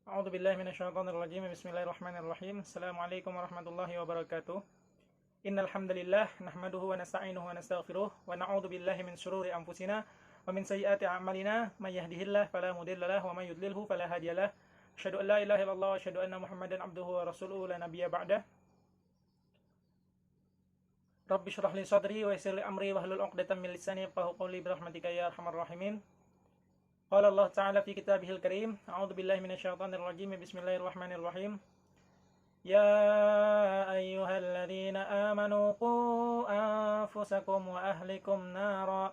A'udzu billahi minasyaitonir rajim. Bismillahirrahmanirrahim. Assalamualaikum warahmatullahi wabarakatuh. Innal hamdalillah nahmaduhu wa nasta'inuhu wa nastaghfiruh wa na'udzu billahi min shururi anfusina wa min sayyiati a'malina may yahdihillahu fala mudilla lahu wa may yudlilhu fala hadiyalah. Asyhadu an la ilaha illallah wa asyhadu anna Muhammadan abduhu wa rasuluhu la nabiyya ba'dah. Rabbi shrah li sadri wa yassir li amri wahlul 'uqdatam min lisani yafqahu qawli bi rahmatika ya arhamar rahimin. Qala Allah Ta'ala fi kitabihil karim. A'udzu billahi minasyaitonir rajim. Bismillahirrahmanirrahim. Ya ayyuhalladzina amanu qu anfusakum wa ahlikum nara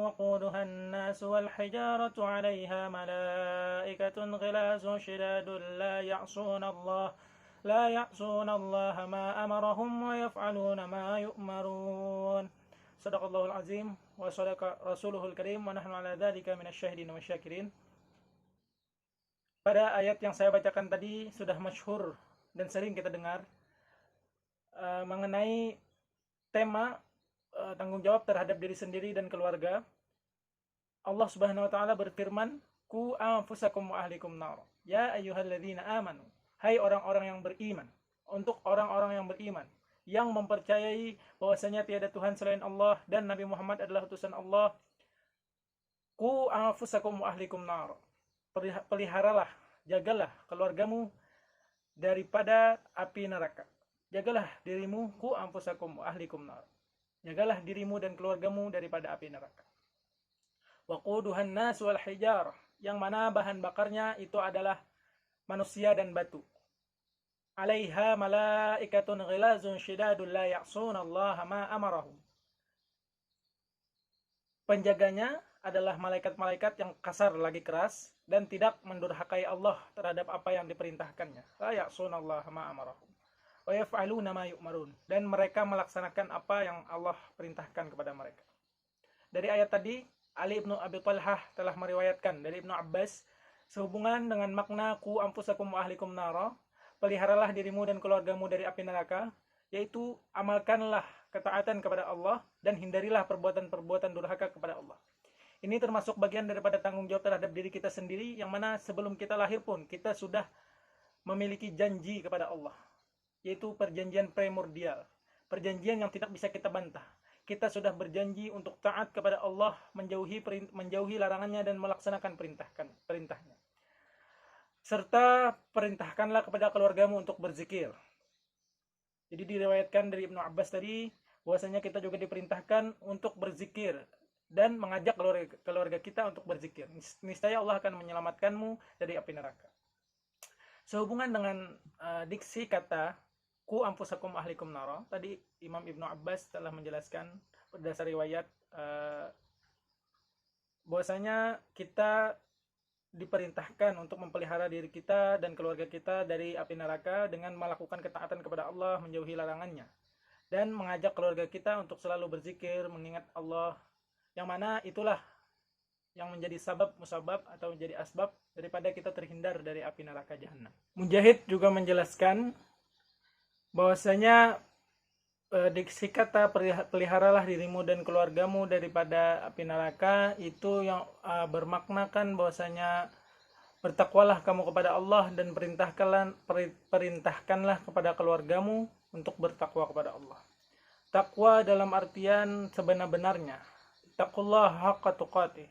waquduha an-nas wal hijaratu 'alayha malaikatun ghilazun shidadun la ya'suna Allah ma amarahum wa yaf'aluna ma yu'marun. Sadaqallahul azim wa sadaqa rasuluhul karim wa nahnu ala dzalika minasyahidin wa syakirin. Pada ayat yang saya bacakan tadi sudah masyhur dan sering kita dengar mengenai tema tanggung jawab terhadap diri sendiri dan keluarga. Allah Subhanahu wa taala berfirman, "Qu anfusakum wa ahlikum nar." Ya ayyuhalladzina amanu. Hai orang-orang yang beriman. Untuk orang-orang yang beriman yang mempercayai bahwasanya tiada Tuhan selain Allah dan Nabi Muhammad adalah utusan Allah. Qu anfusakum wa ahlikum nar. Peliharalah, jagalah keluargamu daripada api neraka. Jagalah dirimu, qu anfusakum wa ahlikum nar. Jagalah dirimu dan keluargamu daripada api neraka. Waquduhan nas wal hijarah, yang mana bahan bakarnya itu adalah manusia dan batu. Alaiha malaikatun ghilazun shidadun la ya'suna Allah ma amarahum. Penjaganya adalah malaikat-malaikat yang kasar lagi keras dan tidak mendurhakai Allah terhadap apa yang diperintahkannya. La ya'suna Allah ma amarahum wa yaf'aluna ma yu'marun, dan mereka melaksanakan apa yang Allah perintahkan kepada mereka. Dari ayat tadi, Ali bin Abi Thalhah telah meriwayatkan dari Ibnu Abbas sehubungan dengan makna qu anfusakum wa ahlikum nara, peliharalah dirimu dan keluargamu dari api neraka, yaitu amalkanlah ketaatan kepada Allah dan hindarilah perbuatan-perbuatan durhaka kepada Allah. Ini termasuk bagian daripada tanggung jawab terhadap diri kita sendiri, yang mana sebelum kita lahir pun kita sudah memiliki janji kepada Allah, yaitu perjanjian primordial, perjanjian yang tidak bisa kita bantah. Kita sudah berjanji untuk taat kepada Allah, menjauhi larangannya dan melaksanakan perintahnya. Serta perintahkanlah kepada keluargamu untuk berzikir. Jadi diriwayatkan dari Ibnu Abbas tadi bahwasanya kita juga diperintahkan untuk berzikir dan mengajak keluarga kita untuk berzikir. Niscaya Allah akan menyelamatkanmu dari api neraka. Sehubungan dengan diksi kata ku anfusakum ahlikum nara, tadi Imam Ibnu Abbas telah menjelaskan berdasar riwayat bahwasanya kita diperintahkan untuk memelihara diri kita dan keluarga kita dari api neraka dengan melakukan ketaatan kepada Allah, menjauhi larangannya, dan mengajak keluarga kita untuk selalu berzikir, mengingat Allah, yang mana itulah yang menjadi musabab atau menjadi asbab daripada kita terhindar dari api neraka jahanam. Mujahid juga menjelaskan bahwasanya diksi kata peliharalah dirimu dan keluargamu daripada api neraka itu yang bermaknakan bahwasanya bertakwalah kamu kepada Allah dan perintahkanlah kepada keluargamu untuk bertakwa kepada Allah. Takwa dalam artian sebenar-benarnya, taqullah haqqa tuqatih,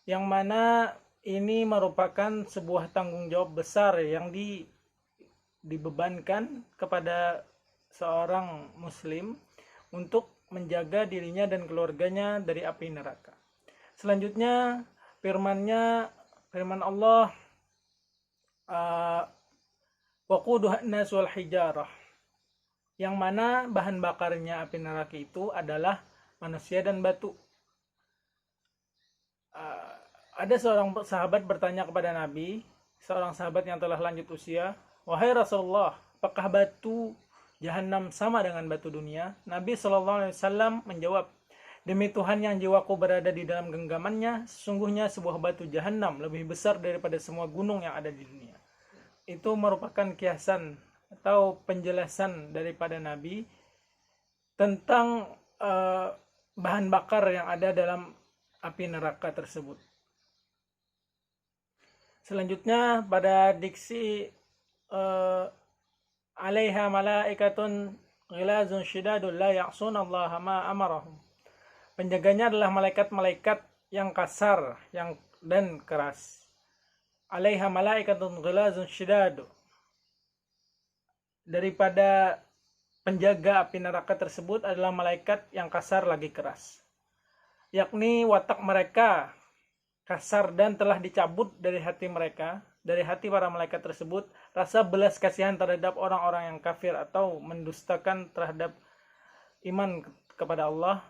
yang mana ini merupakan sebuah tanggung jawab besar yang dibebankan kepada seorang muslim untuk menjaga dirinya dan keluarganya dari api neraka. Selanjutnya firman Allah, waquduhan nas wal hijarah, yang mana bahan bakarnya api neraka itu adalah manusia dan batu. Ada seorang sahabat bertanya kepada Nabi, seorang sahabat yang telah lanjut usia, "Wahai Rasulullah, apakah batu Jahanam sama dengan batu dunia?" Nabi SAW menjawab, "Demi Tuhan yang jiwaku berada di dalam genggamannya, sesungguhnya sebuah batu Jahanam lebih besar daripada semua gunung yang ada di dunia." Itu merupakan kiasan atau penjelasan daripada Nabi tentang bahan bakar yang ada dalam api neraka tersebut. Selanjutnya pada diksi eh, alaiha malaikatun ghilazun syidadun la ya'sunallaha ma amarahum. Penjaganya adalah malaikat-malaikat yang kasar dan keras. Alaiha malaikatun ghilazun syidadun. Daripada penjaga api neraka tersebut adalah malaikat yang kasar lagi keras. Yakni watak mereka kasar dan telah dicabut dari hati mereka, dari hati para malaikat tersebut, rasa belas kasihan terhadap orang-orang yang kafir atau mendustakan terhadap iman kepada Allah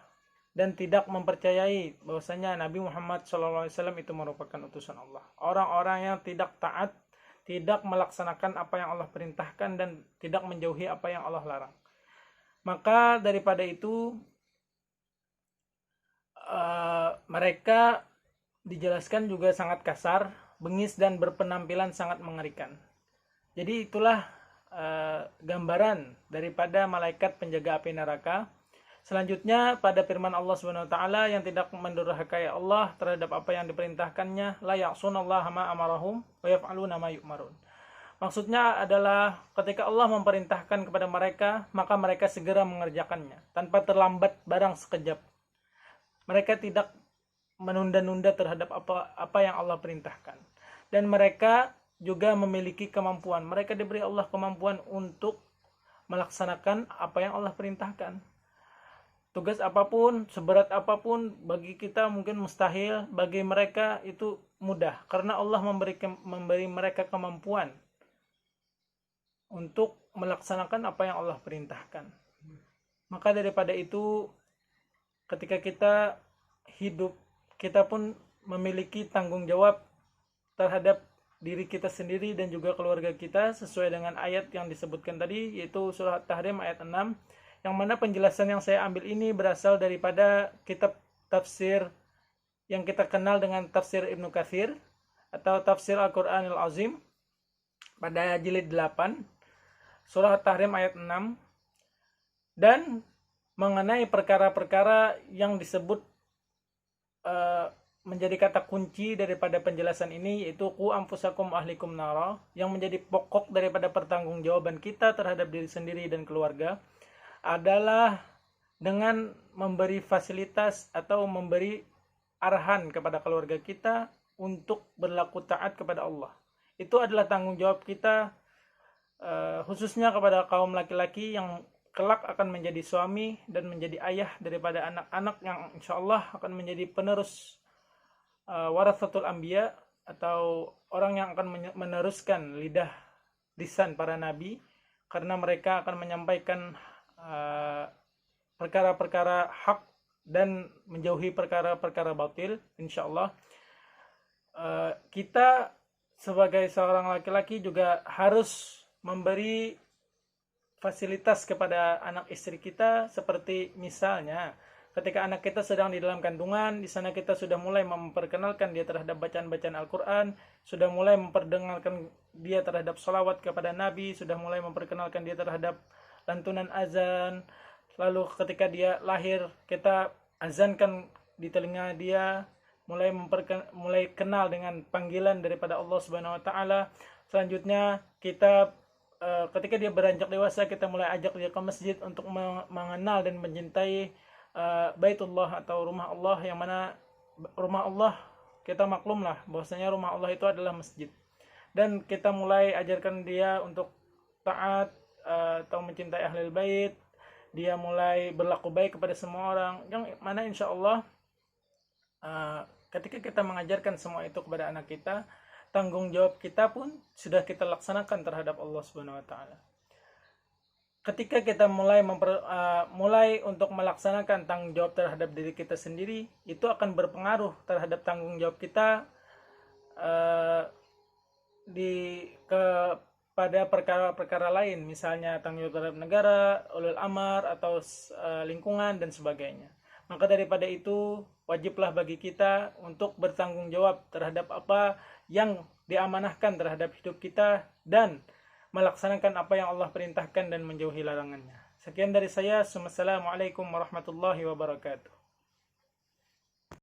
dan tidak mempercayai bahwasanya Nabi Muhammad SAW itu merupakan utusan Allah. Orang-orang yang tidak taat, tidak melaksanakan apa yang Allah perintahkan dan tidak menjauhi apa yang Allah larang. Maka daripada itu mereka dijelaskan juga sangat kasar, bengis dan berpenampilan sangat mengerikan. Jadi itulah gambaran daripada malaikat penjaga api neraka. Selanjutnya pada firman Allah Subhanahu wa taala yang tidak mendurhakai Allah terhadap apa yang diperintahkannya, la ya'sunallaha ma amarahum wa yaf'aluna ma yu'marun. Maksudnya adalah ketika Allah memerintahkan kepada mereka, maka mereka segera mengerjakannya tanpa terlambat barang sekejap. Mereka tidak menunda-nunda terhadap apa yang Allah perintahkan. Dan mereka juga memiliki kemampuan. Mereka diberi Allah kemampuan untuk melaksanakan apa yang Allah perintahkan. Tugas apapun, seberat apapun, bagi kita mungkin mustahil, bagi mereka itu mudah. Karena Allah memberi mereka kemampuan untuk melaksanakan apa yang Allah perintahkan. Maka daripada itu, ketika kita hidup, kita pun memiliki tanggung jawab terhadap diri kita sendiri dan juga keluarga kita sesuai dengan ayat yang disebutkan tadi, yaitu surah At-Tahrim ayat 6, yang mana penjelasan yang saya ambil ini berasal daripada kitab tafsir yang kita kenal dengan tafsir Ibnu Katsir atau tafsir Al-Qur'anil Azim pada jilid 8 surah At-Tahrim ayat 6, dan mengenai perkara-perkara yang disebut menjadi kata kunci daripada penjelasan ini, yaitu qu anfusakum ahlikum nara, yang menjadi pokok daripada pertanggungjawaban kita terhadap diri sendiri dan keluarga adalah dengan memberi fasilitas atau memberi arahan kepada keluarga kita untuk berlaku taat kepada Allah. Itu adalah tanggung jawab kita, khususnya kepada kaum laki-laki yang kelak akan menjadi suami dan menjadi ayah daripada anak-anak yang insya Allah akan menjadi penerus warathatul anbiya, atau orang yang akan meneruskan lisan para nabi, karena mereka akan menyampaikan perkara-perkara hak dan menjauhi perkara-perkara batil. Insya Allah kita sebagai seorang laki-laki juga harus memberi fasilitas kepada anak istri kita, seperti misalnya ketika anak kita sedang di dalam kandungan, di sana kita sudah mulai memperkenalkan dia terhadap bacaan-bacaan Al-Quran, sudah mulai memperdengarkan dia terhadap sholawat kepada Nabi, sudah mulai memperkenalkan dia terhadap lantunan azan. Lalu ketika dia lahir, kita azankan di telinga dia, mulai kenal dengan panggilan daripada Allah Subhanahu wa taala. Selanjutnya kita ketika dia beranjak dewasa, kita mulai ajak dia ke masjid untuk mengenal dan mencintai Baitullah atau rumah Allah, yang mana rumah Allah kita maklumlah bahwasanya rumah Allah itu adalah masjid. Dan kita mulai ajarkan dia untuk taat atau mencintai ahlul bait. Dia mulai berlaku baik kepada semua orang, yang mana insya Allah ketika kita mengajarkan semua itu kepada anak kita, tanggung jawab kita pun sudah kita laksanakan terhadap Allah Subhanahu wa taala. Ketika kita mulai untuk melaksanakan tanggung jawab terhadap diri kita sendiri, itu akan berpengaruh terhadap tanggung jawab kita pada perkara-perkara lain, misalnya tanggung jawab terhadap negara, ulul amar, atau lingkungan dan sebagainya. Maka daripada itu, wajiblah bagi kita untuk bertanggung jawab terhadap apa yang diamanahkan terhadap hidup kita dan melaksanakan apa yang Allah perintahkan dan menjauhi larangannya. Sekian dari saya. Assalamualaikum warahmatullahi wabarakatuh.